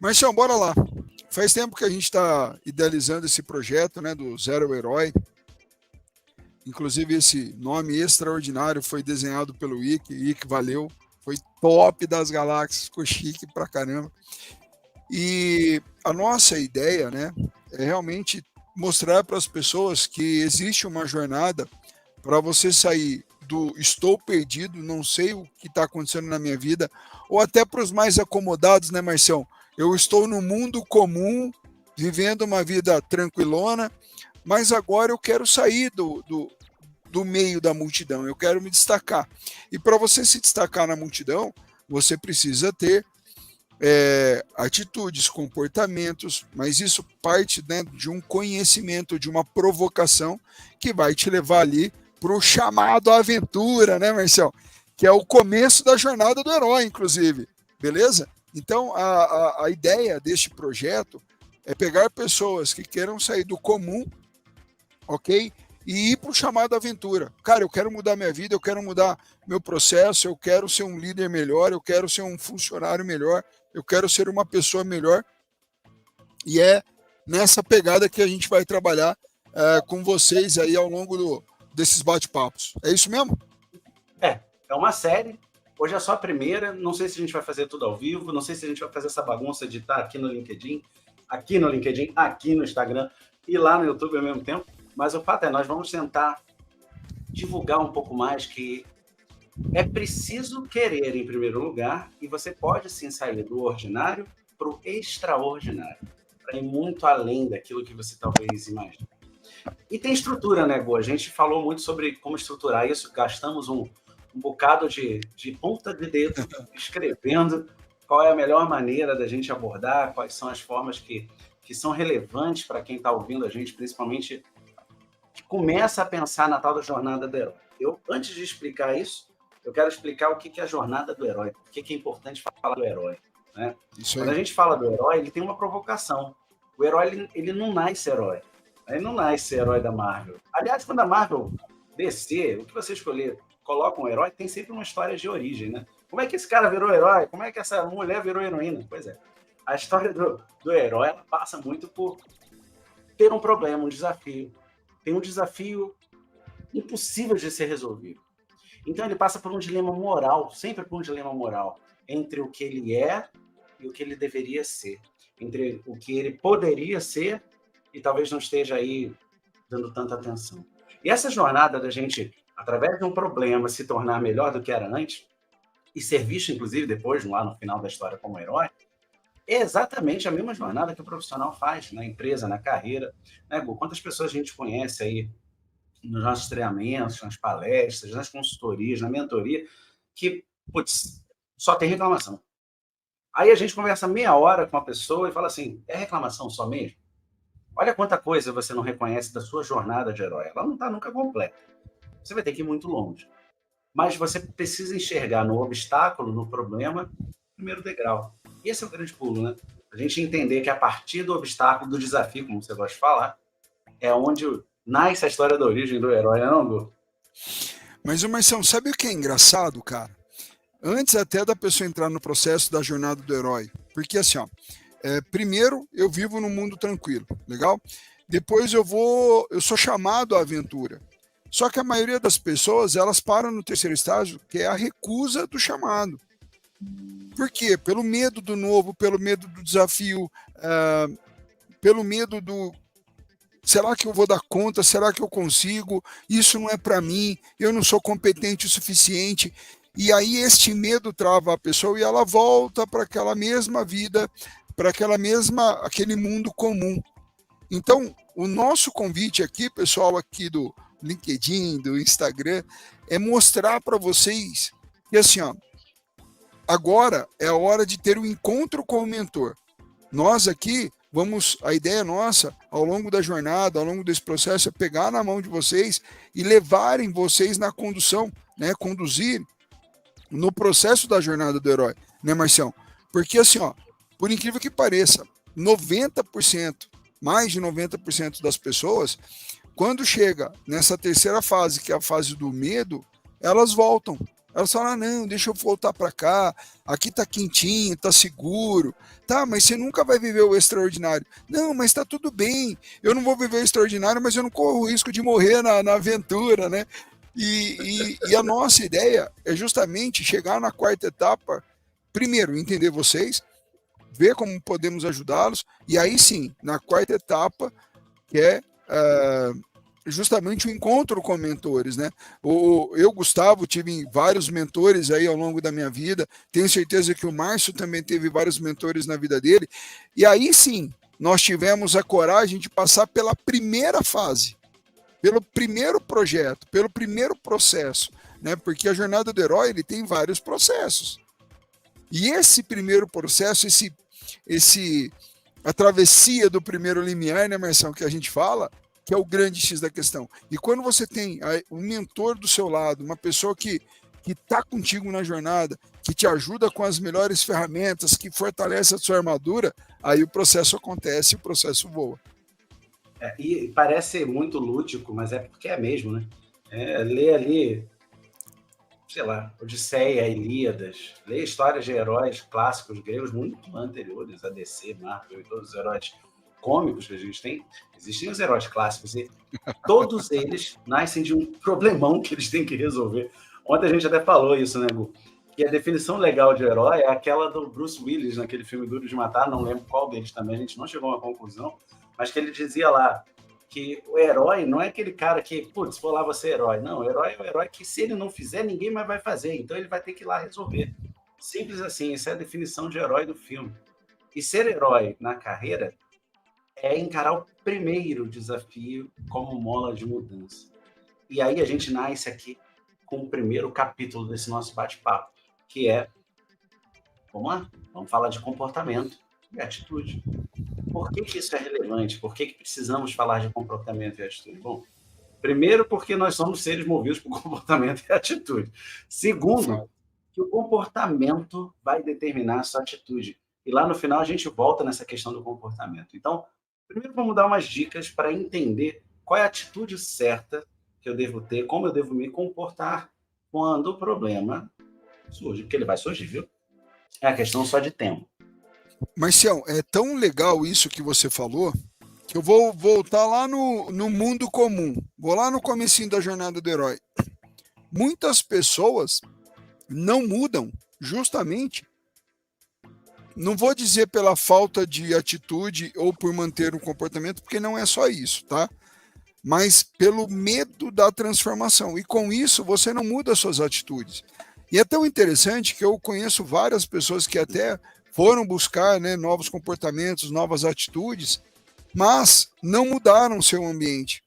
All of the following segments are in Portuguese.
Marcião, bora lá. Faz tempo que a gente está idealizando esse projeto, né, do Zero ao Herói. Inclusive, esse nome extraordinário foi desenhado pelo Ike. Ike, valeu. Foi top das galáxias, ficou chique pra caramba. E a nossa ideia, né, é realmente mostrar para as pessoas que existe uma jornada para você sair do estou perdido, não sei o que está acontecendo na minha vida, ou até para os mais acomodados, né, Marcião? Eu estou no mundo comum, vivendo uma vida tranquilona, mas agora eu quero sair do meio da multidão, eu quero me destacar. E para você se destacar na multidão, você precisa ter atitudes, comportamentos, mas isso parte, né, de um conhecimento, de uma provocação que vai te levar ali para o chamado à aventura, né, Marcelo? Que é o começo da jornada do herói, inclusive, beleza? Então, a ideia deste projeto é pegar pessoas que queiram sair do comum, ok? E ir para o chamado à aventura. Cara, eu quero mudar minha vida, eu quero mudar meu processo, eu quero ser um líder melhor, eu quero ser um funcionário melhor, eu quero ser uma pessoa melhor. E é nessa pegada que a gente vai trabalhar com vocês aí ao longo desses bate-papos. É isso mesmo? É uma série. Hoje é só a primeira. Não sei se a gente vai fazer tudo ao vivo, não sei se a gente vai fazer essa bagunça de estar aqui no LinkedIn, aqui no Instagram e lá no YouTube ao mesmo tempo. Mas o fato é, nós vamos tentar divulgar um pouco mais que é preciso querer em primeiro lugar e você pode sim sair do ordinário para o extraordinário, para ir muito além daquilo que você talvez imagine. E tem estrutura, né, Gu? A gente falou muito sobre como estruturar isso, gastamos um bocado de ponta de dedo escrevendo qual é a melhor maneira da gente abordar, quais são as formas que são relevantes para quem está ouvindo a gente, principalmente que começa a pensar na tal da jornada do herói. Antes de explicar isso, eu quero explicar o que é a jornada do herói, por que é importante falar do herói. Né? Quando a gente fala do herói, ele tem uma provocação. O herói, ele não nasce herói. Ele não nasce herói da Marvel. Aliás, quando a Marvel descer, o que você escolher, coloca um herói, tem sempre uma história de origem. Né? Como é que esse cara virou herói? Como é que essa mulher virou heroína? Pois é. A história do herói ela passa muito por ter um problema, um desafio. Tem um desafio impossível de ser resolvido. Então ele passa por um dilema moral, sempre por um dilema moral, entre o que ele é e o que ele deveria ser, entre o que ele poderia ser e talvez não esteja aí dando tanta atenção. E essa jornada da gente, através de um problema, se tornar melhor do que era antes, e ser visto, inclusive, depois, lá no final da história como herói, é exatamente a mesma jornada que o profissional faz na empresa, na carreira. Né, Gu? Quantas pessoas a gente conhece aí nos nossos treinamentos, nas palestras, nas consultorias, na mentoria, que, putz, só tem reclamação. Aí a gente conversa meia hora com a pessoa e fala assim, é reclamação só mesmo? Olha quanta coisa você não reconhece da sua jornada de herói. Ela não está nunca completa. Você vai ter que ir muito longe. Mas você precisa enxergar no obstáculo, no problema, o primeiro degrau. E esse é o grande pulo, né? A gente entender que a partir do obstáculo, do desafio, como você gosta de falar, é onde nasce a história da origem do herói, não, Gu? Mas, Marcião, sabe o que é engraçado, cara? Antes até da pessoa entrar no processo da jornada do herói. Porque assim, ó, primeiro eu vivo num mundo tranquilo, legal? Depois eu sou chamado à aventura. Só que a maioria das pessoas, elas param no terceiro estágio, que é a recusa do chamado. Por quê? Pelo medo do novo, pelo medo do desafio, pelo medo do será que eu vou dar conta? Será que eu consigo? Isso não é para mim, eu não sou competente o suficiente. E aí este medo trava a pessoa e ela volta para aquela mesma vida, para aquele mundo comum. Então, o nosso convite aqui, pessoal, aqui do LinkedIn, do Instagram, é mostrar para vocês que assim, ó, agora é a hora de ter um encontro com o mentor. Nós aqui a ideia nossa, ao longo da jornada, ao longo desse processo, é pegar na mão de vocês e levarem vocês na condução, né, conduzir no processo da jornada do herói, né, Marcião? Porque assim, ó, por incrível que pareça, 90%, mais de 90% das pessoas, quando chega nessa terceira fase, que é a fase do medo, elas voltam. Elas falam, não, deixa eu voltar para cá, aqui tá quentinho, tá seguro. Tá, mas você nunca vai viver o extraordinário. Não, mas tá tudo bem, eu não vou viver o extraordinário, mas eu não corro o risco de morrer na aventura, né? E a nossa ideia é justamente chegar na quarta etapa, primeiro, entender vocês, ver como podemos ajudá-los, e aí sim, na quarta etapa, que é justamente o encontro com mentores, né? Eu, Gustavo, tive vários mentores aí ao longo da minha vida, tenho certeza que o Márcio também teve vários mentores na vida dele, e aí sim, nós tivemos a coragem de passar pela primeira fase, pelo primeiro projeto, pelo primeiro processo, né? Porque a jornada do herói, ele tem vários processos. E esse primeiro processo, a travessia do primeiro limiar, né, Marção, que a gente fala, que é o grande X da questão. E quando você tem um mentor do seu lado, uma pessoa que está contigo na jornada, que te ajuda com as melhores ferramentas, que fortalece a sua armadura, aí o processo acontece e o processo voa. E parece muito lúdico, mas é porque é mesmo, né? Ler ali, sei lá, Odisseia, Ilíadas, ler histórias de heróis clássicos gregos muito anteriores a DC, Marvel e todos os heróis cômicos que a gente tem. Existem os heróis clássicos e todos eles nascem de um problemão que eles têm que resolver. Ontem a gente até falou isso, né, Gu? Que a definição legal de herói é aquela do Bruce Willis, naquele filme Duro de Matar, não lembro qual deles também, a gente não chegou a uma conclusão, mas que ele dizia lá que o herói não é aquele cara que, putz, vou lá, você é herói. Não, o herói é o herói que, se ele não fizer, ninguém mais vai fazer, então ele vai ter que ir lá resolver. Simples assim, essa é a definição de herói do filme. E ser herói na carreira é encarar o primeiro desafio como mola de mudança. E aí a gente nasce aqui com o primeiro capítulo desse nosso bate-papo, que é, vamos lá, vamos falar de comportamento e atitude. Por que isso é relevante? Por que precisamos falar de comportamento e atitude? Bom, primeiro, porque nós somos seres movidos por comportamento e atitude. Segundo, que o comportamento vai determinar a sua atitude. E lá no final a gente volta nessa questão do comportamento. Então, primeiro vamos dar umas dicas para entender qual é a atitude certa que eu devo ter, como eu devo me comportar quando o problema surge, porque ele vai surgir, viu? É a questão só de tempo. Marcião, é tão legal isso que você falou, que eu vou voltar lá no mundo comum, vou lá no comecinho da jornada do herói. Muitas pessoas não mudam justamente, não vou dizer pela falta de atitude ou por manter um comportamento, porque não é só isso, tá? Mas pelo medo da transformação. E com isso você não muda suas atitudes. E é tão interessante que eu conheço várias pessoas que até foram buscar, né, novos comportamentos, novas atitudes, mas não mudaram seu ambiente.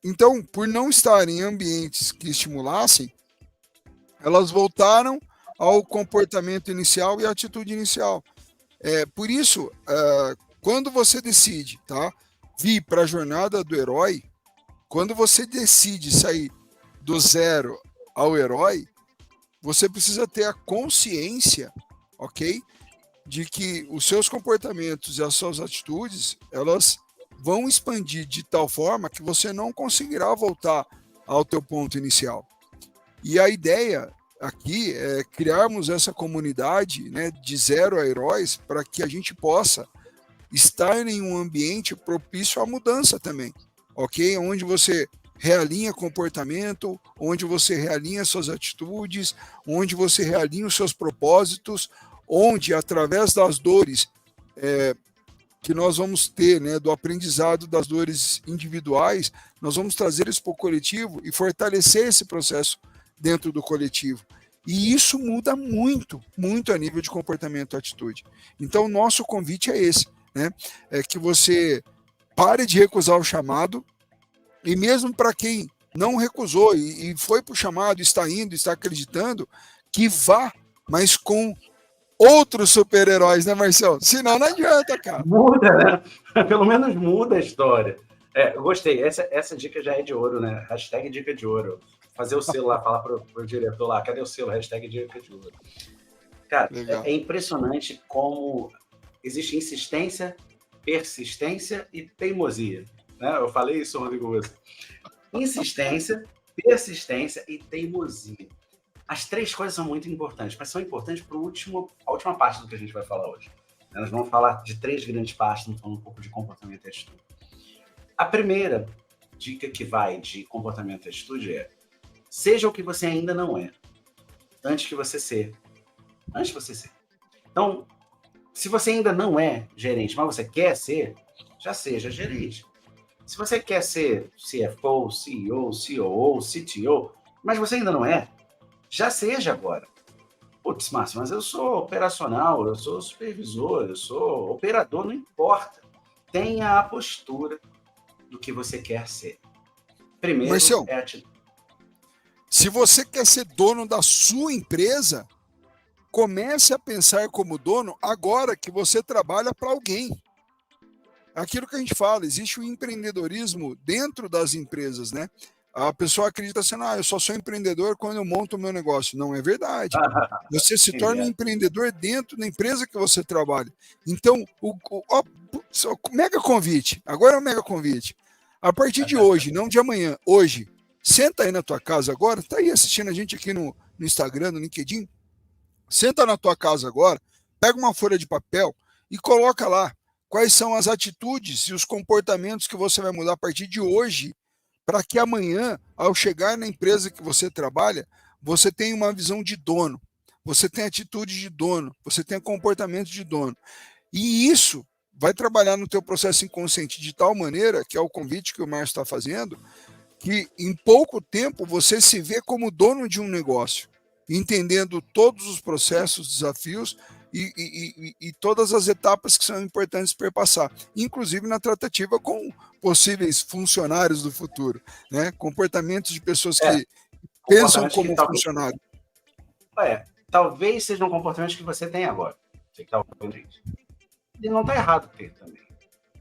Então, por não estarem em ambientes que estimulassem, elas voltaram ao comportamento inicial e à atitude inicial. Por isso, quando você decide, tá, vir para a jornada do herói, quando você decide sair do zero ao herói, você precisa ter a consciência, ok, de que os seus comportamentos e as suas atitudes, elas vão expandir de tal forma que você não conseguirá voltar ao teu ponto inicial. E a ideia aqui é criarmos essa comunidade, né, de zero a heróis, para que a gente possa estar em um ambiente propício à mudança também, ok? Onde você realinha comportamento, onde você realinha suas atitudes, onde você realinha os seus propósitos, onde, através das dores que nós vamos ter, né, do aprendizado das dores individuais, nós vamos trazer isso para o coletivo e fortalecer esse processo dentro do coletivo. E isso muda muito, muito a nível de comportamento e atitude. Então, o nosso convite é esse, né? É que você pare de recusar o chamado, e mesmo para quem não recusou e foi para o chamado, está indo, está acreditando, que vá, mas com outros super-heróis, né, Marcelo? Senão não adianta, cara. Muda, né? Pelo menos muda a história. Gostei. Essa dica já é de ouro, né? Hashtag dica de ouro. Fazer o selo lá, falar pro diretor lá, cadê o selo? Hashtag dica de ouro. Cara, é impressionante como existe insistência, persistência e teimosia. Né? Eu falei isso, Rodrigo. Insistência persistência e teimosia. As 3 coisas são muito importantes, mas são importantes para a última parte do que a gente vai falar hoje. Nós vamos falar de 3 grandes partes, vamos falar um pouco de comportamento e atitude. A primeira dica que vai de comportamento e atitude é: seja o que você ainda não é, antes de você ser. Então, se você ainda não é gerente, mas você quer ser, já seja gerente. Se você quer ser CFO, CEO, COO, CTO, mas você ainda não é, já seja agora. Putz, Márcio, mas eu sou operacional, eu sou supervisor, eu sou operador, não importa. Tenha a postura do que você quer ser. Primeiro Marcião, é a atitude. se você quer ser dono da sua empresa, comece a pensar como dono agora que você trabalha para alguém. Aquilo que a gente fala, existe o empreendedorismo dentro das empresas, né? A pessoa acredita assim, eu só sou empreendedor quando eu monto o meu negócio. Não é verdade. Você se torna um empreendedor dentro da empresa que você trabalha. Então, o mega convite, agora é o mega convite. A partir de hoje, não de amanhã, hoje, senta aí na tua casa agora, tá aí assistindo a gente aqui no Instagram, no LinkedIn, senta na tua casa agora, pega uma folha de papel e coloca lá quais são as atitudes e os comportamentos que você vai mudar a partir de hoje, para que amanhã, ao chegar na empresa que você trabalha, você tenha uma visão de dono, você tenha atitude de dono, você tenha comportamento de dono. E isso vai trabalhar no teu processo inconsciente de tal maneira, que é o convite que o Márcio está fazendo, que em pouco tempo você se vê como dono de um negócio, entendendo todos os processos, desafios e todas as etapas que são importantes perpassar, inclusive na tratativa com possíveis funcionários do futuro, né? Comportamentos de pessoas que pensam como funcionário. Talvez sejam comportamentos que você tem agora. Você que está ouvindo isso. E não está errado ter também.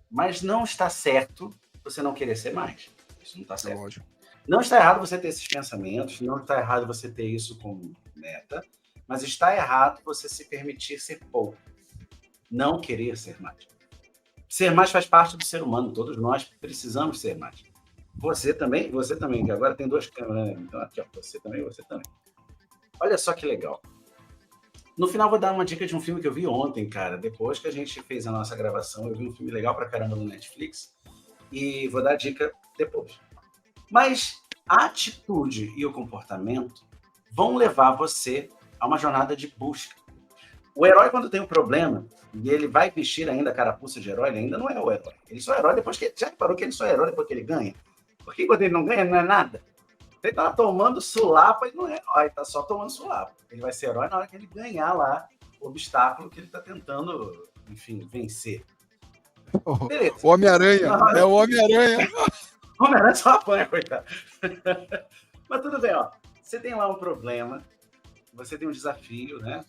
Mas não está certo você não querer ser mais. Isso não está certo. Lógico. Não está errado você ter esses pensamentos, não está errado você ter isso como meta, mas está errado você se permitir ser pouco. Não querer ser mais. Ser mais faz parte do ser humano, todos nós precisamos ser mais. Você também, que agora tem 2 câmeras, né? Então aqui, ó, você também. Olha só que legal. No final vou dar uma dica de um filme que eu vi ontem, cara. Depois que a gente fez a nossa gravação, eu vi um filme legal pra caramba no Netflix e vou dar a dica depois. Mas a atitude e o comportamento vão levar você a uma jornada de busca. O herói, quando tem um problema, e ele vai vestir ainda a carapuça de herói, ele ainda não é o herói. Ele só é herói depois que... Já reparou que ele só é herói depois que ele ganha? Porque quando ele não ganha, não é nada. Ele tá tomando sulapa e não é herói, tá só tomando sulapa. Ele vai ser herói na hora que ele ganhar lá o obstáculo que ele tá tentando, enfim, vencer. Beleza. O Homem-Aranha, é o Homem-Aranha. O Homem-Aranha só apanha, coitado. Mas tudo bem, ó. Você tem lá um problema, você tem um desafio, né?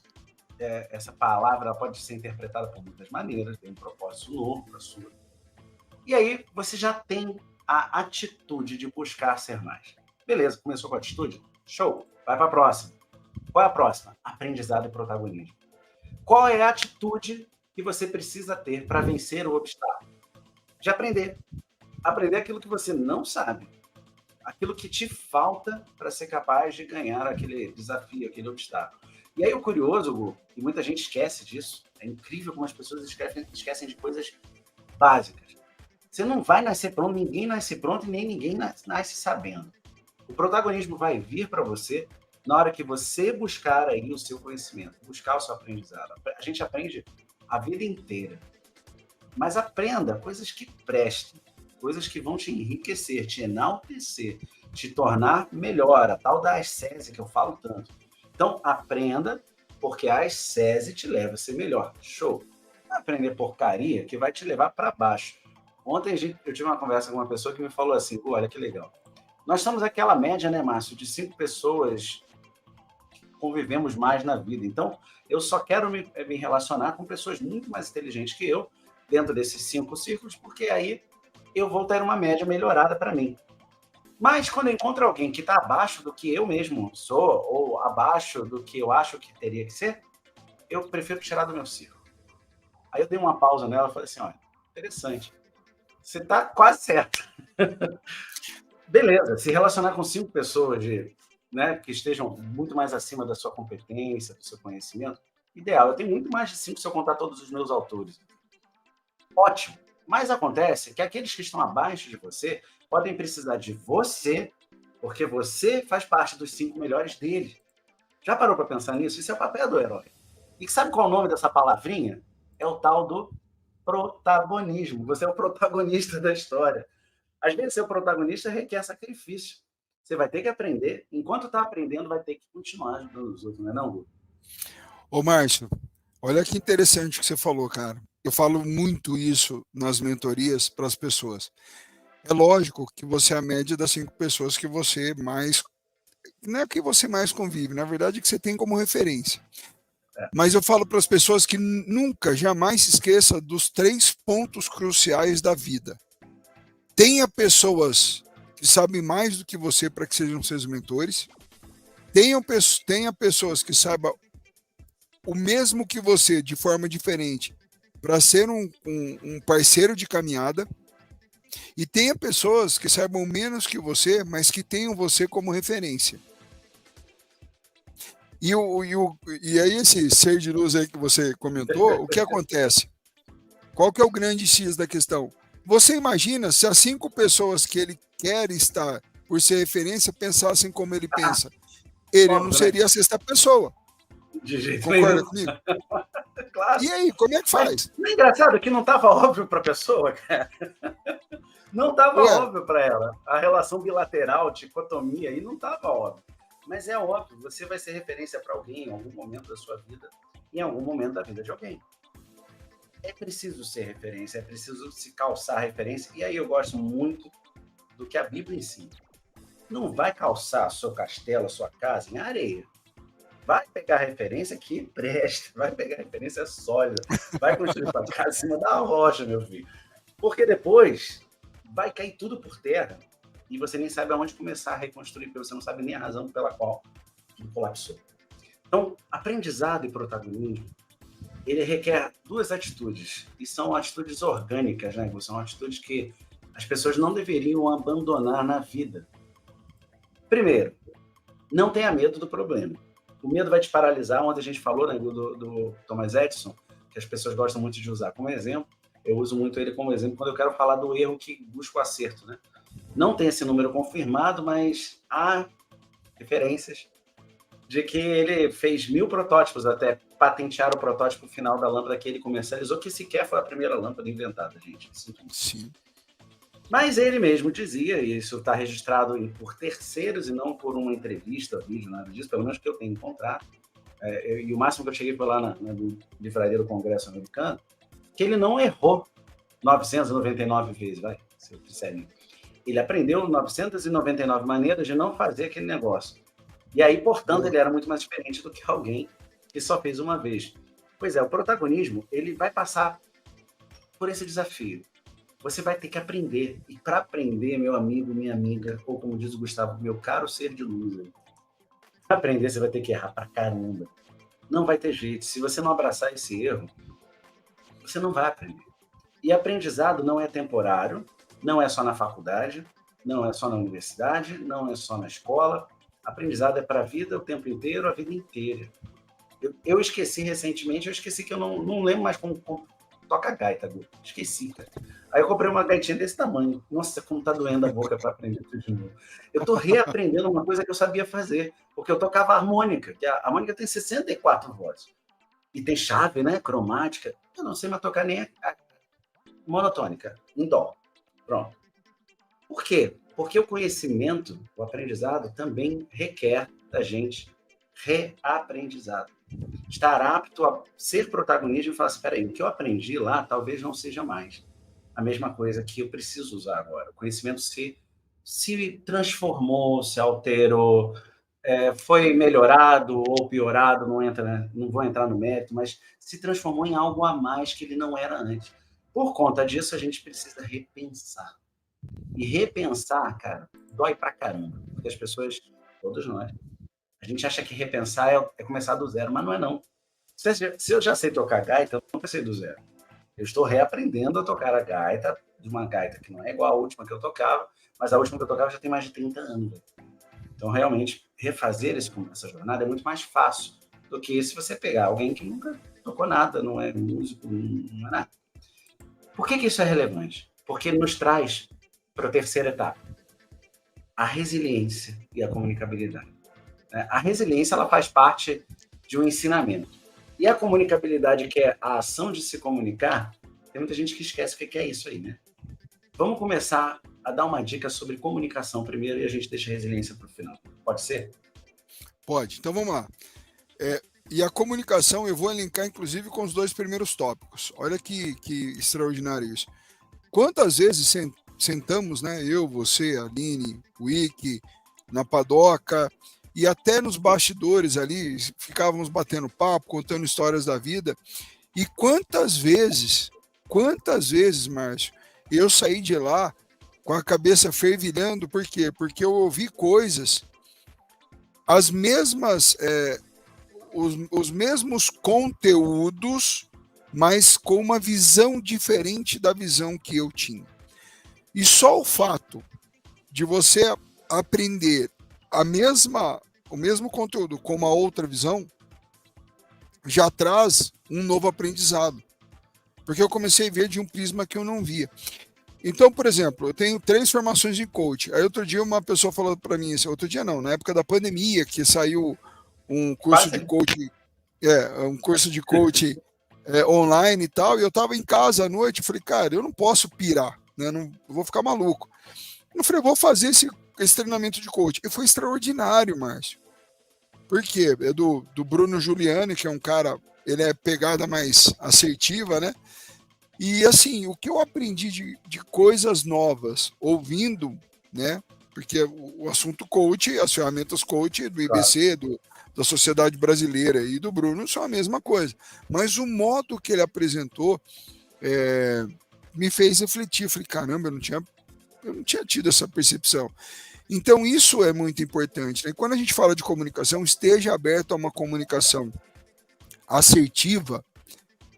Essa palavra pode ser interpretada por muitas maneiras, tem um propósito novo para sua. E aí você já tem a atitude de buscar ser mais. Beleza, começou com a atitude? Show! Vai para a próxima. Qual é a próxima? Aprendizado e protagonismo. Qual é a atitude que você precisa ter para vencer o obstáculo? De aprender. Aprender aquilo que você não sabe. Aquilo que te falta para ser capaz de ganhar aquele desafio, aquele obstáculo. E aí o curioso, Gu, e muita gente esquece disso, é incrível como as pessoas esquecem de coisas básicas. Você não vai nascer pronto, ninguém nasce pronto e nem ninguém nasce sabendo. O protagonismo vai vir para você na hora que você buscar aí o seu conhecimento, buscar o seu aprendizado. A gente aprende a vida inteira. Mas aprenda coisas que prestem, coisas que vão te enriquecer, te enaltecer, te tornar melhor, a tal da ascese que eu falo tanto. Então, aprenda, porque a ascese te leva a ser melhor. Show! Aprender porcaria que vai te levar para baixo. Ontem eu tive uma conversa com uma pessoa que me falou assim, olha que legal. Nós estamos aquela média, né, Márcio, de 5 pessoas que convivemos mais na vida. Então, eu só quero me relacionar com pessoas muito mais inteligentes que eu, dentro desses 5 círculos, porque aí eu vou ter uma média melhorada para mim. Mas quando eu encontro alguém que está abaixo do que eu mesmo sou, ou abaixo do que eu acho que teria que ser, eu prefiro tirar do meu círculo. Aí eu dei uma pausa nela e falei assim, olha, interessante, você está quase certo. Beleza, se relacionar com 5 pessoas né, que estejam muito mais acima da sua competência, do seu conhecimento, ideal. Eu tenho muito mais de 5 se eu contar todos os meus autores. Ótimo. Mas acontece que aqueles que estão abaixo de você podem precisar de você, porque você faz parte dos 5 melhores deles. Já parou para pensar nisso? Isso é o papel do herói. E sabe qual é o nome dessa palavrinha? É o tal do protagonismo. Você é o protagonista da história. Às vezes, ser o protagonista requer sacrifício. Você vai ter que aprender. Enquanto está aprendendo, vai ter que continuar ajudando os outros, não é não, Gu? Ô, Márcio, olha que interessante que você falou, cara. Eu falo muito isso nas mentorias para as pessoas. É lógico que você é a média das 5 pessoas que você mais. Não é que você mais convive, na verdade, é que você tem como referência. É. Mas eu falo para as pessoas que nunca, jamais se esqueça dos 3 pontos cruciais da vida. Tenha pessoas que sabem mais do que você para que sejam seus mentores. Tenha pessoas que saibam o mesmo que você, de forma diferente, para ser um parceiro de caminhada. E tenha pessoas que saibam menos que você, mas que tenham você como referência. E aí, esse ser de luz aí que você comentou, o que acontece? Qual que é o grande X da questão? Você imagina se as 5 pessoas que ele quer estar por ser referência pensassem como ele pensa? Ele não Óbvio, né? seria a 6ª pessoa. De jeito Concorda nenhum. comigo? Claro. E aí, como é que Mas faz? não é engraçado que não estava óbvio para a pessoa, cara? Não estava Ué, óbvio para ela. A relação bilateral, dicotomia aí, não estava óbvio. Mas é óbvio, você vai ser referência para alguém em algum momento da sua vida, em algum momento da vida de alguém. É preciso ser referência, é preciso se calçar referência. E aí eu gosto muito do que a Bíblia ensina. Não vai calçar seu castelo, a sua casa em areia. Vai pegar referência que presta, vai pegar referência sólida, vai construir sua casa em cima da rocha, meu filho. Porque depois vai cair tudo por terra e você nem sabe aonde começar a reconstruir, porque você não sabe nem a razão pela qual tudo colapsou. Então, aprendizado e protagonismo, ele requer 2 atitudes, e são atitudes orgânicas, né? São atitudes que as pessoas não deveriam abandonar na vida. Primeiro, não tenha medo do problema. O medo vai te paralisar. Ontem a gente falou, né, do Thomas Edison, que as pessoas gostam muito de usar como exemplo. Eu uso muito ele como exemplo quando eu quero falar do erro que busca o acerto, né? Não tem esse número confirmado, mas há referências de que ele fez 1000 protótipos até patentear o protótipo final da lâmpada que ele comercializou, que sequer foi a primeira lâmpada inventada, gente. sim. Mas ele mesmo dizia, e isso está registrado por terceiros e não por uma entrevista, vídeo, nada disso, pelo menos que eu tenho encontrado, e o máximo que eu cheguei foi lá na livraria do Congresso americano, que ele não errou 999 vezes, vai, se eu disser. Ele aprendeu 999 maneiras de não fazer aquele negócio. E aí, portanto, Boa. ele era muito mais diferente do que alguém que só fez uma vez. Pois é, o protagonismo, ele vai passar por esse desafio. Você vai ter que aprender. E para aprender, meu amigo, minha amiga, ou como diz o Gustavo, meu caro ser de luz, para aprender você vai ter que errar pra caramba. Não vai ter jeito. Se você não abraçar esse erro, você não vai aprender. E aprendizado não é temporário, não é só na faculdade, não é só na universidade, não é só na escola. Aprendizado é para a vida o tempo inteiro, a vida inteira. Eu esqueci recentemente, eu esqueci que eu não lembro mais como toca gaita, Gu. Esqueci, cara. Aí eu comprei uma gaitinha desse tamanho. Nossa, como tá doendo a boca para aprender tudo de novo. Eu tô reaprendendo uma coisa que eu sabia fazer, porque eu tocava harmônica, que a harmônica tem 64 vozes. E tem chave, né, cromática. Eu não sei mais tocar nem a monotônica, em dó. Pronto. Por quê? Porque o conhecimento, o aprendizado, também requer da gente reaprendizado. Estar apto a ser protagonista e falar assim, peraí, o que eu aprendi lá talvez não seja mais a mesma coisa que eu preciso usar agora. O conhecimento se transformou, se alterou, foi melhorado ou piorado, não vou entrar no mérito, mas se transformou em algo a mais que ele não era antes. Por conta disso, a gente precisa repensar. E repensar, cara, dói pra caramba. Porque as pessoas, todos nós, a gente acha que repensar é começar do zero, mas não é não. Se eu já sei tocar gaita, eu não comecei do zero. Eu estou reaprendendo a tocar a gaita, de uma gaita que não é igual à última que eu tocava, mas a última que eu tocava já tem mais de 30 anos. Então, realmente, refazer essa jornada é muito mais fácil do que se você pegar alguém que nunca tocou nada, não é músico, não é nada. Por que isso é relevante? Porque nos traz para a terceira etapa, a resiliência e a comunicabilidade. A resiliência ela faz parte de um ensinamento. E a comunicabilidade, que é a ação de se comunicar, tem muita gente que esquece o que é isso aí, né? Vamos começar a dar uma dica sobre comunicação primeiro e a gente deixa a resiliência para o final. Pode ser? Pode. Então vamos lá. E a comunicação eu vou elencar inclusive com os 2 primeiros tópicos. Olha que extraordinário isso. Quantas vezes sentamos, né? Eu, você, a Aline, o Ike, na padoca e até nos bastidores ali, ficávamos batendo papo, contando histórias da vida. E quantas vezes, Márcio, eu saí de lá com a cabeça fervilhando, por quê? Porque eu ouvi coisas, as mesmas, os mesmos conteúdos, mas com uma visão diferente da visão que eu tinha. E só o fato de você aprender o mesmo conteúdo com uma outra visão já traz um novo aprendizado. Porque eu comecei a ver de um prisma que eu não via. Então, por exemplo, eu tenho 3 formações em coach. Aí outro dia uma pessoa falou para mim, outro dia não, na época da pandemia, que saiu um curso de coach, online e tal, e eu estava em casa à noite, falei, cara, eu não posso pirar, né? Não, eu vou ficar maluco. Eu falei, vou fazer esse treinamento de coach. E foi extraordinário, Márcio. Por quê? É do Bruno Giuliani, que é um cara, ele é pegada mais assertiva, né? E assim, o que eu aprendi de coisas novas, ouvindo, né? Porque o assunto coach, as ferramentas coach do IBC, da Sociedade Brasileira e do Bruno são a mesma coisa. Mas o modo que ele apresentou me fez refletir. Eu falei, caramba, eu não tinha tido essa percepção. Então, isso é muito importante, né? Quando a gente fala de comunicação, esteja aberto a uma comunicação assertiva,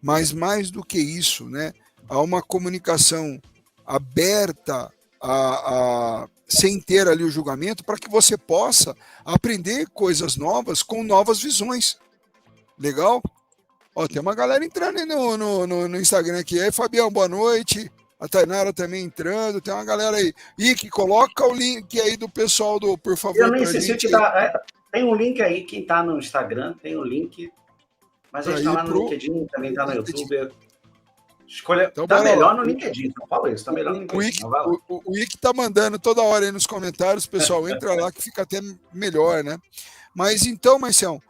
mas mais do que isso, né? Há uma comunicação aberta sem ter ali o julgamento, para que você possa aprender coisas novas com novas visões. Legal? Ó, tem uma galera entrando aí no Instagram aqui. Aí, Fabião, boa noite. A Tainara também entrando. Tem uma galera aí. Ike, coloca o link aí do pessoal por favor. Eu nem sei se eu te dar. Tem um link aí, quem está no Instagram, tem um link. Mas a gente está lá no LinkedIn, também está no YouTube. Escolha. Então, tá melhor no LinkedIn, não fala isso, tá melhor no LinkedIn. O Ike tá mandando toda hora aí nos comentários, pessoal, entra lá que fica até melhor, né? Mas então, Marcião,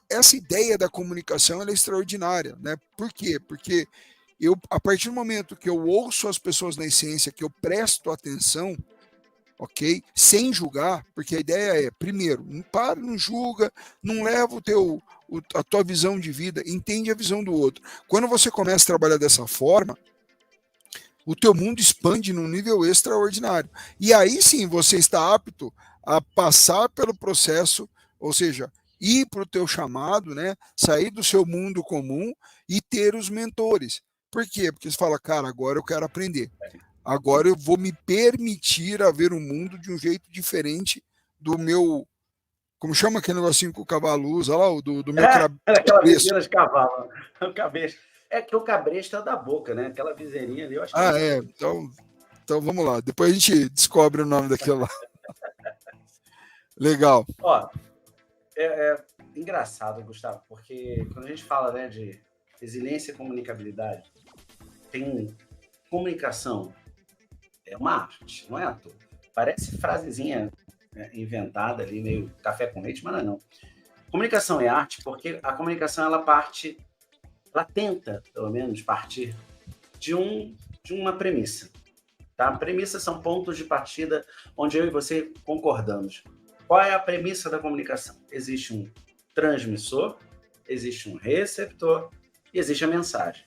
essa ideia da comunicação ela é extraordinária, né? Por quê? Porque a partir do momento que eu ouço as pessoas na essência, que eu presto atenção, ok? Sem julgar, porque a ideia é, primeiro, não julga, não leva a tua visão de vida, entende a visão do outro. Quando você começa a trabalhar dessa forma, o teu mundo expande num nível extraordinário. E aí sim você está apto a passar pelo processo, ou seja, ir para o teu chamado, né? Sair do seu mundo comum e ter os mentores. Por quê? Porque você fala, cara, agora eu quero aprender. Agora eu vou me permitir a ver o mundo de um jeito diferente do meu... Como chama aquele negocinho com o cavalo usa lá? Do meu aquela viseira de cavalo. O cabresto. É que o cabresto é da boca, né? Aquela viseirinha ali, eu acho que... Então vamos lá. Depois a gente descobre o nome daquilo lá. Legal. Ó, é engraçado, Gustavo, porque quando a gente fala, né, de resiliência e comunicabilidade, tem comunicação, é uma arte, não é à toa. Parece frasezinha inventada ali, meio café com leite, mas não. Comunicação é arte porque a comunicação, ela tenta, pelo menos, partir de uma premissa. Tá? Premissas são pontos de partida onde eu e você concordamos. Qual é a premissa da comunicação? Existe um transmissor, existe um receptor e existe a mensagem.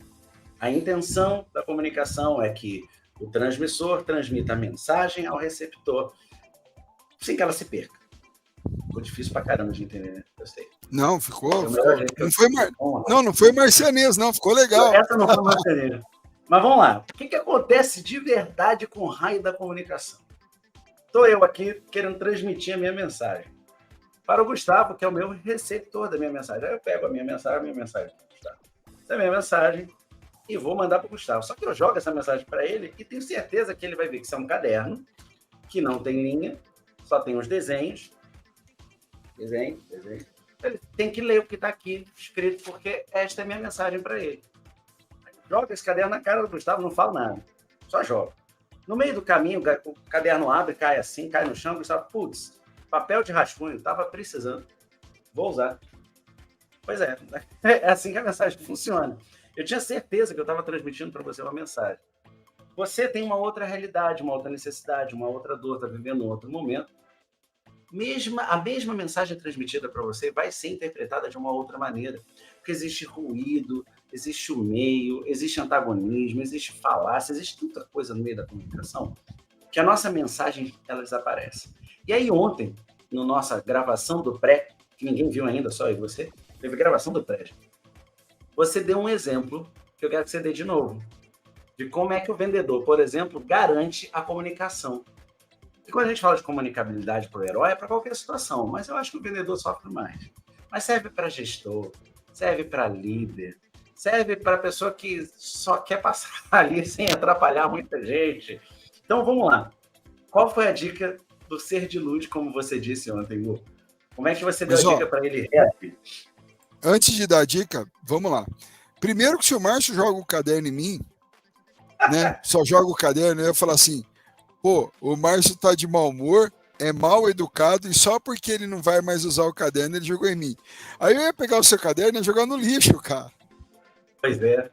A intenção da comunicação é que o transmissor transmita a mensagem ao receptor sem que ela se perca. Ficou difícil pra caramba de entender, né? Eu sei. Não, ficou. É o melhor jeito que Não eu foi, não foi marcianês, não, ficou legal. Essa não foi marcianês. Mas vamos lá. O que acontece de verdade com o raio da comunicação? Estou eu aqui querendo transmitir a minha mensagem para o Gustavo, que é o meu receptor da minha mensagem. Aí eu pego a minha mensagem para o Gustavo. Essa é a minha mensagem e vou mandar para o Gustavo. Só que eu jogo essa mensagem para ele e tenho certeza que ele vai ver que isso é um caderno, que não tem linha, só tem os desenhos. Desenho. Ele tem que ler o que está aqui escrito, porque esta é a minha mensagem para ele. Joga esse caderno na cara do Gustavo, não falo nada. Só joga. No meio do caminho, o caderno abre, cai assim, cai no chão, o Gustavo, putz, papel de rascunho, estava precisando. Vou usar. Pois é, é assim que a mensagem funciona. Eu tinha certeza que eu estava transmitindo para você uma mensagem. Você tem uma outra realidade, uma outra necessidade, uma outra dor, está vivendo um outro momento. A mesma mensagem transmitida para você vai ser interpretada de uma outra maneira. Porque existe ruído, existe o meio, existe antagonismo, existe falácia, existe tanta coisa no meio da comunicação que a nossa mensagem ela desaparece. E aí ontem, na nossa gravação do pré, que ninguém viu ainda, só eu e você, teve gravação do pré. Você deu um exemplo que eu quero que você dê de novo, de como é que o vendedor, por exemplo, garante a comunicação. E quando a gente fala de comunicabilidade para o herói, é para qualquer situação, mas eu acho que o vendedor sofre mais. Mas serve para gestor, serve para líder, serve para pessoa que só quer passar ali sem atrapalhar muita gente. Então, vamos lá. Qual foi a dica do ser de luz, como você disse ontem, Gu? Como é que você deu a dica para ele? Antes de dar a dica, vamos lá. Primeiro que se o Márcio joga o caderno em mim, né? Só joga o caderno, eu ia falar assim, pô, o Márcio tá de mau humor, é mal educado, e só porque ele não vai mais usar o caderno, ele jogou em mim. Aí eu ia pegar o seu caderno e ia jogar no lixo, cara. Pois é.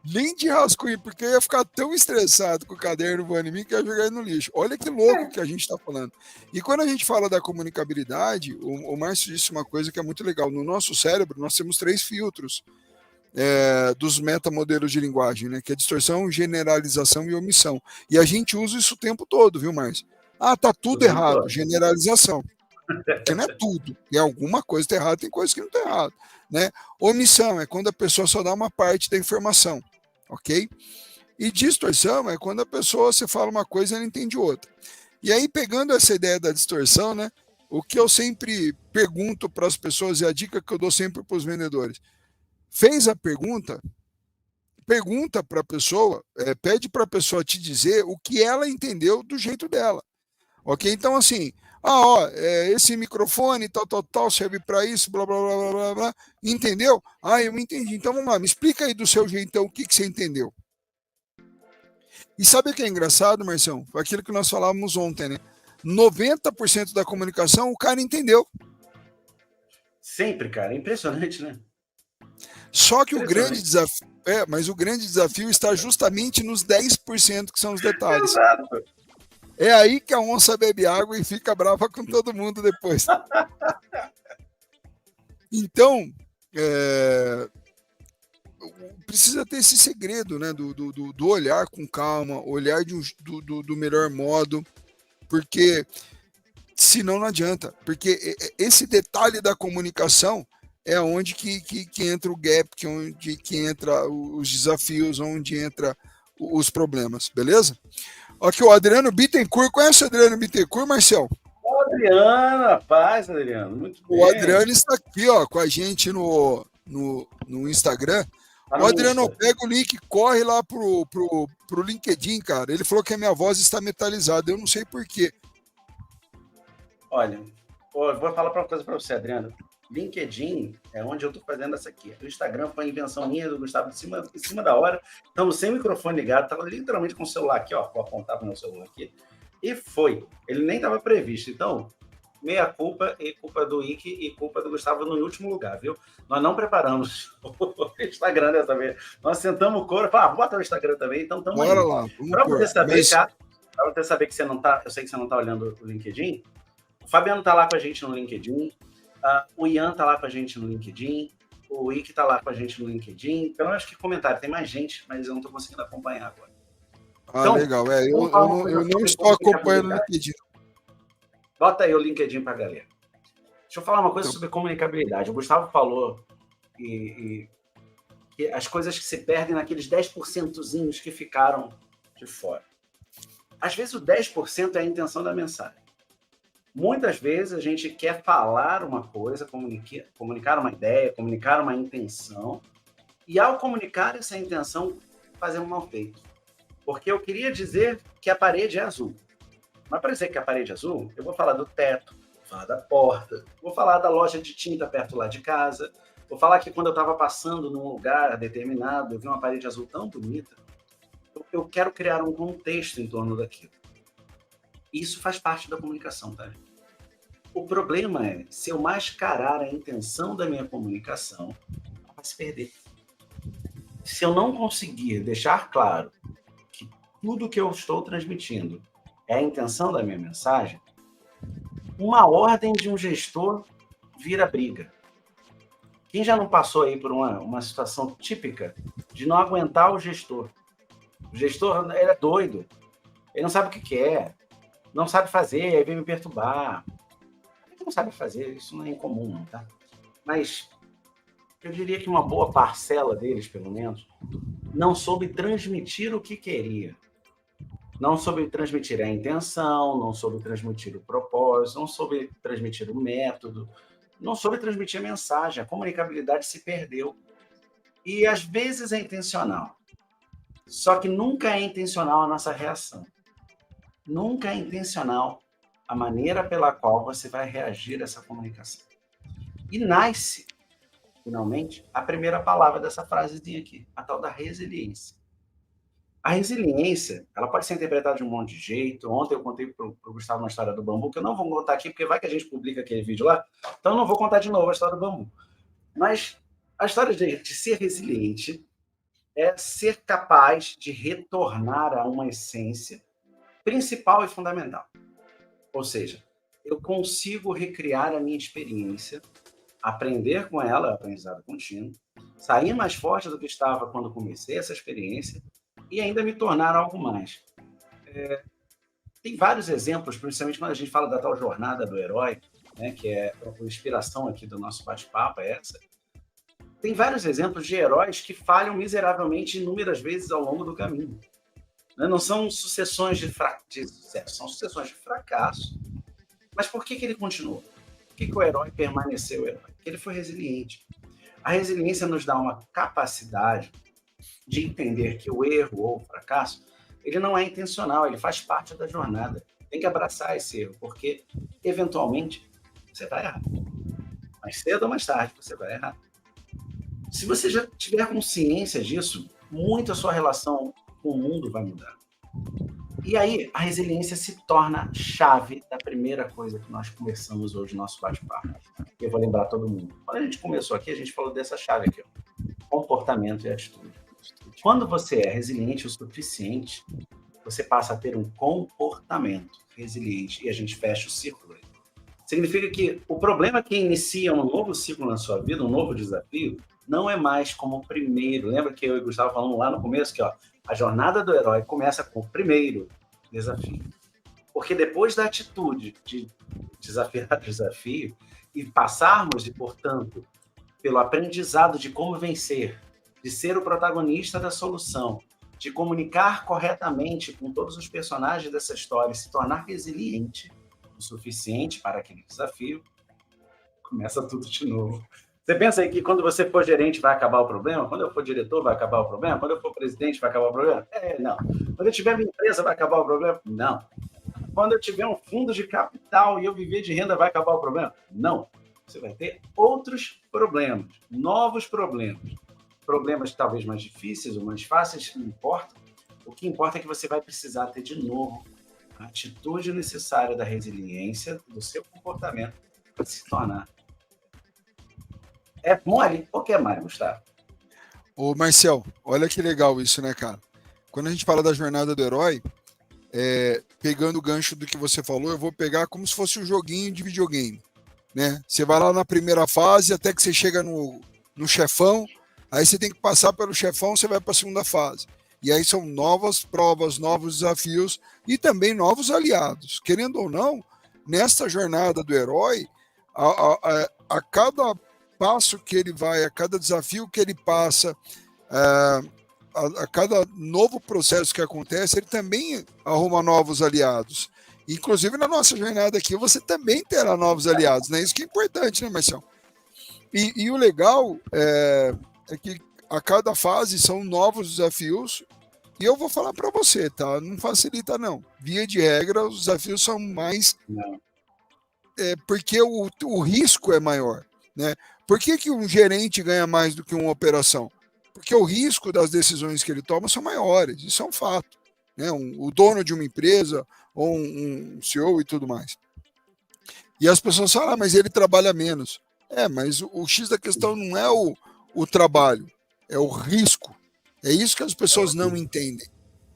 Nem de rascunho, porque eu ia ficar tão estressado com o caderno voando em mim que eu ia jogar ele no lixo. Olha que louco que a gente está falando. E quando a gente fala da comunicabilidade, o Márcio disse uma coisa que é muito legal. No nosso cérebro, nós temos 3 filtros dos metamodelos de linguagem, né? Que é distorção, generalização e omissão. E a gente usa isso o tempo todo, viu, Márcio? Ah, tá tudo errado. Generalização. Porque não é tudo. Tem alguma coisa que tá errada, tem coisa que não tá errada. Né? Omissão é quando a pessoa só dá uma parte da informação, ok? E distorção é quando a pessoa, você fala uma coisa e ela entende outra. E aí, pegando essa ideia da distorção, né? O que eu sempre pergunto para as pessoas e a dica que eu dou sempre para os vendedores: fez a pergunta para a pessoa, pede para a pessoa te dizer o que ela entendeu do jeito dela, ok? Então, assim, esse microfone, tal, serve para isso, blá, blá, blá, blá, blá, blá, entendeu? Eu entendi. Então, vamos lá, me explica aí do seu jeitão o que você entendeu. E sabe o que é engraçado, Marcião? Foi aquilo que nós falávamos ontem, né? 90% da comunicação o cara entendeu. Sempre, cara. Impressionante, né? Só que o grande desafio está justamente nos 10% que são os detalhes. Exato. É aí que a onça bebe água e fica brava com todo mundo depois. Então, precisa ter esse segredo, né, do olhar com calma, olhar do melhor modo, porque senão não adianta. Porque esse detalhe da comunicação é onde que entra o gap, que entra os desafios, onde entra os problemas, beleza? Aqui o Adriano Bittencourt, conhece o Adriano Bittencourt, Marcel? Adriano, paz, Adriano, muito bem. O Adriano está aqui, ó, com a gente no Instagram. O Adriano, pega o link, corre lá pro LinkedIn, cara. Ele falou que a minha voz está metalizada, eu não sei por quê. Olha, eu vou falar uma coisa para você, Adriano. LinkedIn é onde eu estou fazendo essa aqui. O Instagram foi a invenção minha do Gustavo em cima da hora. Estamos sem microfone ligado, estava literalmente com o celular aqui, ó. Vou apontar para o meu celular aqui. E foi. Ele nem estava previsto. Então, meia culpa e culpa do Ike e culpa do Gustavo no último lugar, viu? Nós não preparamos o Instagram dessa vez. Nós sentamos o couro e falamos, bota o Instagram também, então estamos aí. Bora lá. Para você saber, cara, para você saber que você não está, eu sei que você não está olhando o LinkedIn, o Fabiano está lá com a gente no LinkedIn, o Ian está lá com a gente no LinkedIn, o Ike está lá com a gente no LinkedIn. Pelo menos que comentário, tem mais gente, mas eu não estou conseguindo acompanhar agora. Então, legal. Eu não estou acompanhando o LinkedIn. Bota aí o LinkedIn para a galera. Deixa eu falar uma coisa sobre comunicabilidade. O Gustavo falou que as coisas que se perdem naqueles 10%zinhos que ficaram de fora. Às vezes o 10% é a intenção da mensagem. Muitas vezes a gente quer falar uma coisa, comunicar uma ideia, comunicar uma intenção, e ao comunicar essa intenção, fazer um mal feito. Porque eu queria dizer que a parede é azul. Mas para dizer que a parede é azul, eu vou falar do teto, vou falar da porta, vou falar da loja de tinta perto lá de casa, vou falar que quando eu estava passando num lugar determinado, eu vi uma parede azul tão bonita, eu quero criar um contexto em torno daquilo. Isso faz parte da comunicação, tá? O problema é, se eu mascarar a intenção da minha comunicação, ela vai se perder. Se eu não conseguir deixar claro que tudo que eu estou transmitindo é a intenção da minha mensagem, uma ordem de um gestor vira briga. Quem já não passou aí por uma situação típica de não aguentar o gestor? O gestor, ele é doido, ele não sabe o que quer, não sabe fazer, aí vem me perturbar. Ele não sabe fazer, isso não é incomum, não, tá? Mas eu diria que uma boa parcela deles, pelo menos, não soube transmitir o que queria. Não soube transmitir a intenção, não soube transmitir o propósito, não soube transmitir o método, não soube transmitir a mensagem. A comunicabilidade se perdeu. E às vezes é intencional. Só que nunca é intencional a nossa reação. Nunca é intencional a maneira pela qual você vai reagir a essa comunicação. E nasce, finalmente, a primeira palavra dessa frasezinha aqui, a tal da resiliência. A resiliência, ela pode ser interpretada de um monte de jeito. Ontem eu contei para o Gustavo uma história do bambu, que eu não vou contar aqui, porque vai que a gente publica aquele vídeo lá, então eu não vou contar de novo a história do bambu. Mas a história de ser resiliente é ser capaz de retornar a uma essência principal e fundamental. Ou seja, eu consigo recriar a minha experiência, aprender com ela, aprendizado contínuo, sair mais forte do que estava quando comecei essa experiência e ainda me tornar algo mais. Tem vários exemplos, principalmente quando a gente fala da tal jornada do herói, né, que é a inspiração aqui do nosso bate-papo, é essa. Tem vários exemplos de heróis que falham miseravelmente inúmeras vezes ao longo do caminho. Não são sucessões de sucesso, são sucessões de fracasso. Mas por que ele continuou? Por que o herói permaneceu herói? Porque ele foi resiliente. A resiliência nos dá uma capacidade de entender que o erro ou o fracasso, ele não é intencional, ele faz parte da jornada. Tem que abraçar esse erro, porque, eventualmente, você vai errar. Mais cedo ou mais tarde, você vai errar. Se você já tiver consciência disso, muito a sua relação com o mundo vai mudar. E aí, a resiliência se torna chave da primeira coisa que nós conversamos hoje no nosso bate-papo. Eu vou lembrar todo mundo. Quando a gente começou aqui, a gente falou dessa chave aqui, ó. Comportamento e atitude. Quando você é resiliente o suficiente, você passa a ter um comportamento resiliente e a gente fecha o círculo. Significa que o problema que inicia um novo ciclo na sua vida, um novo desafio, não é mais como o primeiro. Lembra que eu e o Gustavo falamos lá no começo que, ó, a jornada do herói começa com o primeiro desafio. Porque depois da atitude de desafiar o desafio e passarmos, e portanto, pelo aprendizado de como vencer, de ser o protagonista da solução, de comunicar corretamente com todos os personagens dessa história, se tornar resiliente o suficiente para aquele desafio, começa tudo de novo. Você pensa aí que quando você for gerente vai acabar o problema? Quando eu for diretor vai acabar o problema? Quando eu for presidente vai acabar o problema? Não. Quando eu tiver minha empresa vai acabar o problema? Não. Quando eu tiver um fundo de capital e eu viver de renda vai acabar o problema? Não. Você vai ter outros problemas, novos problemas. Problemas talvez mais difíceis ou mais fáceis, não importa. O que importa é que você vai precisar ter de novo a atitude necessária da resiliência, do seu comportamento, para se tornar. É mole ou que é mais, Gustavo? Ô, Marcel, olha que legal isso, né, cara? Quando a gente fala da jornada do herói, pegando o gancho do que você falou, eu vou pegar como se fosse um joguinho de videogame, né? Você vai lá na primeira fase, até que você chega no chefão, aí você tem que passar pelo chefão, você vai para a segunda fase. E aí são novas provas, novos desafios e também novos aliados. Querendo ou não, nesta jornada do herói, A cada passo que ele vai, a cada desafio que ele passa, a cada novo processo que acontece, ele também arruma novos aliados. Inclusive, na nossa jornada aqui, você também terá novos aliados, né? Isso que é importante, né, Marcelo? E o legal é que a cada fase são novos desafios. E eu vou falar para você, tá? Não facilita, não. Via de regra, os desafios são mais... porque o risco é maior, né? Por que um gerente ganha mais do que uma operação? Porque o risco das decisões que ele toma são maiores. Isso é um fato, né? O dono de uma empresa, ou um CEO e tudo mais. E as pessoas falam, mas ele trabalha menos. Mas o X da questão não é o trabalho, é o risco. É isso que as pessoas não entendem.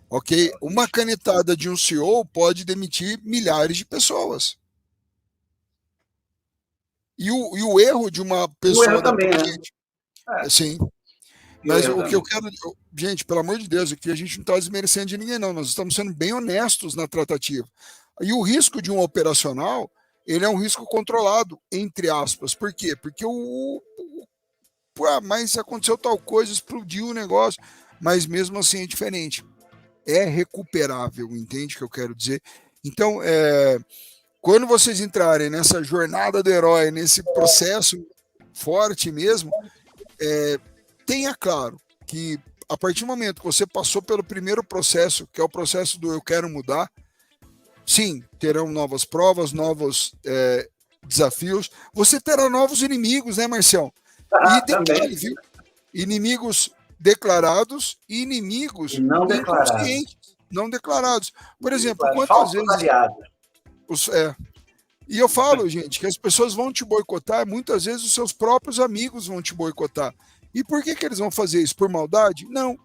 Ok? Uma canetada de um CEO pode demitir milhares de pessoas. E o erro de uma pessoa da gente. Sim. Mas o que eu quero. Gente, pelo amor de Deus, aqui a gente não está desmerecendo de ninguém, não. Nós estamos sendo bem honestos na tratativa. E o risco de um operacional, ele é um risco controlado, entre aspas. Por quê? Porque mas aconteceu tal coisa, explodiu o negócio. Mas mesmo assim é diferente. É recuperável, entende o que eu quero dizer? Então, quando vocês entrarem nessa jornada do herói, nesse processo forte mesmo, tenha claro que a partir do momento que você passou pelo primeiro processo, que é o processo do eu quero mudar, sim, terão novas provas, novos desafios, você terá novos inimigos, né, Marcelo? E detalhe, viu? Inimigos declarados e inimigos não inconscientes, não declarados. Por exemplo, quantas vezes... E eu falo, gente, que as pessoas vão te boicotar, muitas vezes os seus próprios amigos vão te boicotar. E por que eles vão fazer isso? Por maldade? Não.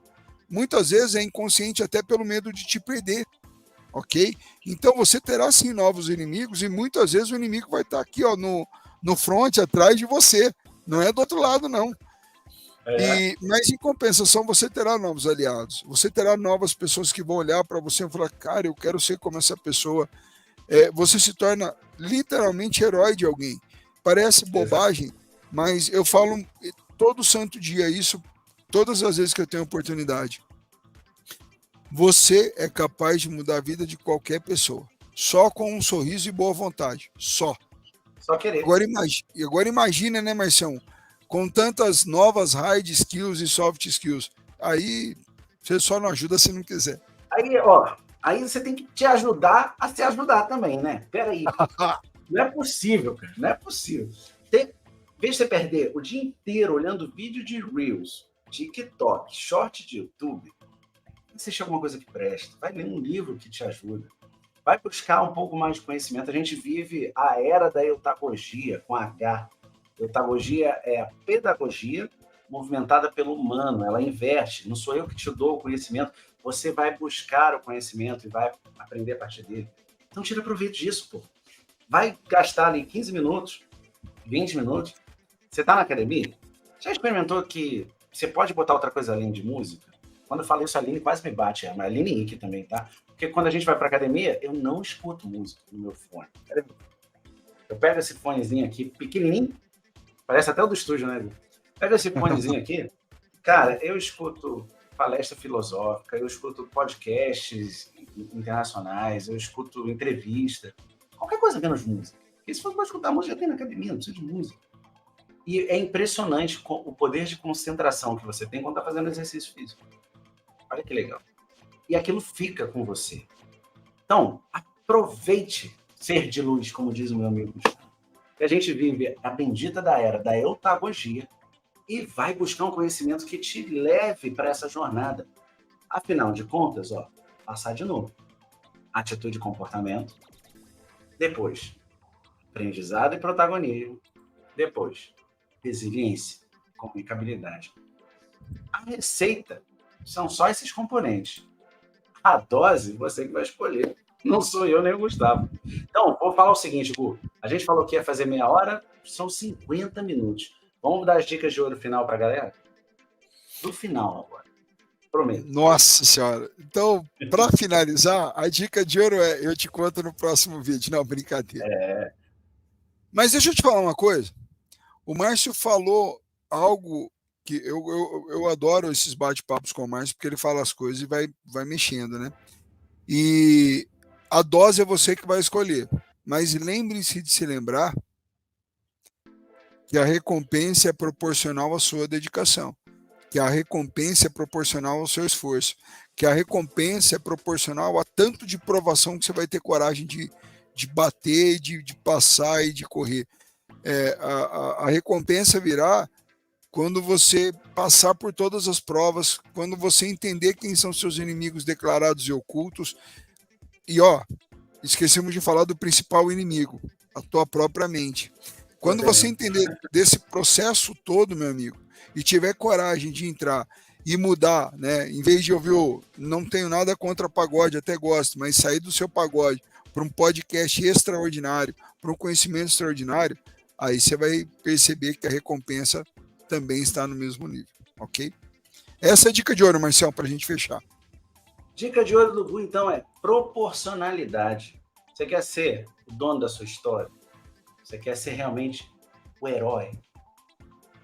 Muitas vezes é inconsciente até pelo medo de te perder, ok? Então você terá sim novos inimigos e muitas vezes o inimigo vai estar aqui, ó, no front, atrás de você. Não é do outro lado, não. Mas em compensação você terá novos aliados. Você terá novas pessoas que vão olhar para você e falar, cara, eu quero ser como essa pessoa. Você se torna literalmente herói de alguém. Parece bobagem, mas eu falo todo santo dia isso, todas as vezes que eu tenho oportunidade. Você é capaz de mudar a vida de qualquer pessoa. Só com um sorriso e boa vontade. Só querer. Agora imagina, né, Marcião? Com tantas novas hard skills e soft skills. Aí você só não ajuda se não quiser. Aí você tem que te ajudar a se ajudar também, né? Peraí. Não é possível, cara. Não é possível. Em vez de você perder o dia inteiro olhando vídeo de Reels, TikTok, short de YouTube, assiste alguma coisa que presta. Vai ler um livro que te ajuda. Vai buscar um pouco mais de conhecimento. A gente vive a era da eutagogia, com H. Eutagogia é a pedagogia movimentada pelo humano. Ela inverte. Não sou eu que te dou o conhecimento. Você vai buscar o conhecimento e vai aprender a partir dele. Então, tira proveito disso, pô. Vai gastar ali 15 minutos, 20 minutos. Você está na academia? Já experimentou que você pode botar outra coisa além de música? Quando eu falo isso, a Aline quase me bate. Mas a Aline Ike também, tá? Porque quando a gente vai para academia, eu não escuto música no meu fone. Eu pego esse fonezinho aqui, pequenininho, parece até o do estúdio, né? Pego esse fonezinho aqui, cara, eu escuto palestra filosófica, eu escuto podcasts internacionais, eu escuto entrevista, qualquer coisa menos música. Porque se for para escutar música, já tem na academia, não precisa de música. E é impressionante o poder de concentração que você tem quando está fazendo exercício físico. Olha que legal. E aquilo fica com você. Então, aproveite ser de luz, como diz o meu amigo Gustavo. Que a gente vive a bendita da era da eutagogia e vai buscar um conhecimento que te leve para essa jornada. Afinal de contas, passar de novo. Atitude e comportamento. Depois, aprendizado e protagonismo. Depois, resiliência, comunicabilidade. A receita são só esses componentes. A dose, você que vai escolher. Não sou eu nem o Gustavo. Então, vou falar o seguinte, Gu. A gente falou que ia fazer meia hora, são 50 minutos. Vamos dar as dicas de ouro final para a galera? Do final agora. Prometo. Nossa Senhora. Então, para finalizar, a dica de ouro eu te conto no próximo vídeo. Não, brincadeira. Mas deixa eu te falar uma coisa. O Márcio falou algo que eu adoro esses bate-papos com o Márcio, porque ele fala as coisas e vai mexendo, né? E a dose é você que vai escolher. Mas lembre-se de se lembrar que a recompensa é proporcional à sua dedicação, que a recompensa é proporcional ao seu esforço, que a recompensa é proporcional a tanto de provação que você vai ter coragem de bater, de passar e de correr. A recompensa virá quando você passar por todas as provas, quando você entender quem são seus inimigos declarados e ocultos. E ó, esquecemos de falar do principal inimigo, a tua própria mente. Quando você entender desse processo todo, meu amigo, e tiver coragem de entrar e mudar, né? Em vez de ouvir, não tenho nada contra pagode, até gosto, mas sair do seu pagode para um podcast extraordinário, para um conhecimento extraordinário, aí você vai perceber que a recompensa também está no mesmo nível, ok? Essa é a dica de ouro, Marcelo, para a gente fechar. Dica de ouro do Gu, então, é proporcionalidade. Você quer ser o dono da sua história? Você quer ser realmente o herói?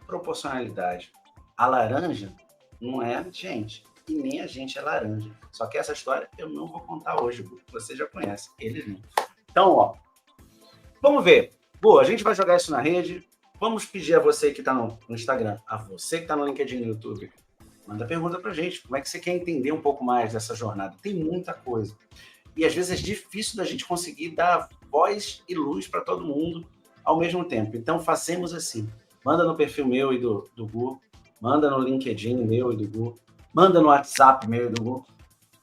Proporcionalidade. A laranja não é a gente, e nem a gente é laranja. Só que essa história eu não vou contar hoje, Gu. Você já conhece, eles não. Então, ó, vamos ver. Gu, a gente vai jogar isso na rede. Vamos pedir a você que está no Instagram, a você que está no LinkedIn, no YouTube, manda pergunta pra gente. Como é que você quer entender um pouco mais dessa jornada? Tem muita coisa. E às vezes é difícil da gente conseguir dar voz e luz para todo mundo ao mesmo tempo. Então, façamos assim. Manda no perfil meu e do Gu, manda no LinkedIn meu e do Gu, manda no WhatsApp meu e do Gu,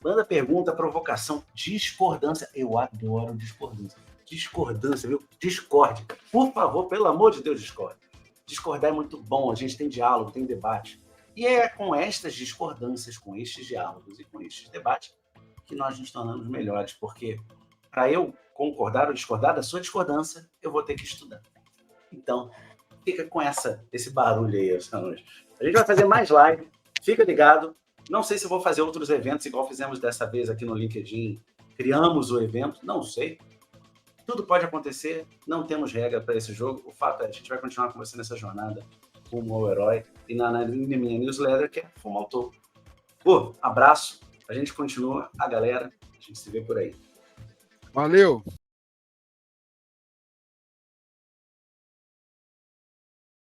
manda pergunta, provocação, discordância. Eu adoro discordância. Discordância, viu? Discorde. Por favor, pelo amor de Deus, discorde. Discordar é muito bom, a gente tem diálogo, tem debate. E é com estas discordâncias, com estes diálogos e com estes debates que nós nos tornamos melhores, porque para eu concordar ou discordar da sua discordância, eu vou ter que estudar. Então, fica com esse barulho aí essa noite. A gente vai fazer mais live, fica ligado. Não sei se eu vou fazer outros eventos, igual fizemos dessa vez aqui no LinkedIn. Criamos o evento, não sei. Tudo pode acontecer, não temos regra para esse jogo. O fato é que a gente vai continuar com você nessa jornada rumo ao herói e na minha newsletter, que é Fumo ao Topo. Pô, abraço, a gente continua, a galera, a gente se vê por aí. Valeu!